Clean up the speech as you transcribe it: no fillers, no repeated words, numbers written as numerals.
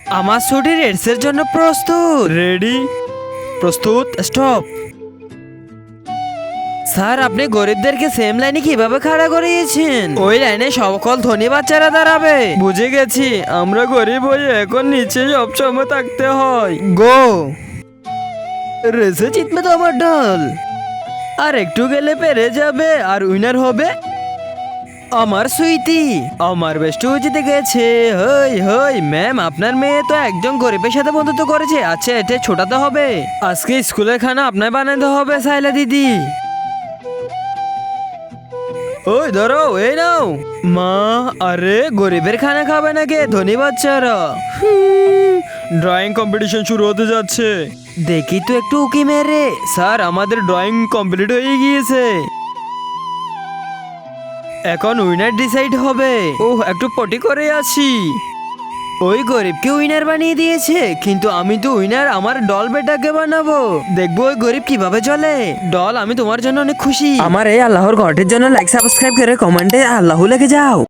আমার ছুটি রেডসের জন্য প্রস্তুত। রেডি, প্রস্তুত, স্টপ। স্যার, আপনি গরিবদেরকে সেম লাইনে কিভাবে খাড়া করিয়েছেন? ওই লাইনে সকল ধনী বাচ্চারা দাঁড়াবে। বুঝে গেছি। আমরা গরিব হয়ে এখন নিচে সবসময় থাকতে হয়। গো। রেসে জিতবে তো আমার দল। আর একটু গেলে পেরে যাবে আর উইনার হবে আমার সুইটি। আমার বেস্টু জিতে গেছে। হই হই ম্যাম, আপনার মেয়ে তো একজন গরিবের সাথে বন্ধুত্ব করেছে। আচ্ছা, এটা ছোটাতে হবে। আজকে স্কুলের খানা আপনার বানাতে হবে সাইলা দিদি। ওই ধরো, এই নাও। মা, আরে গরিবের খানা খাবে নাকি ধনী বাচ্চারা? ড্রয়িং কম্পিটিশন শুরু হতে যাচ্ছে। দেখি তো একটু উকি মেরে। স্যার, আমাদের ড্রয়িং কমপ্লিট হয়ে গিয়েছে। এখন উইনার ডিসাইড হবে। একটু পটি করে আসি। ওই গরিবকে উইনার বানিয়ে দিয়েছে, কিন্তু আমি তো উইনার আমার ডল বেটাকে বানাবো। দেখবো ওই গরিব কিভাবে চলে। ডল, আমি তোমার জন্য অনেক খুশি। আমার এই আল্লাহর ঘরের জন্য লাইক সাবস্ক্রাইব করে কমেন্টে আল্লাহ লিখে যাও।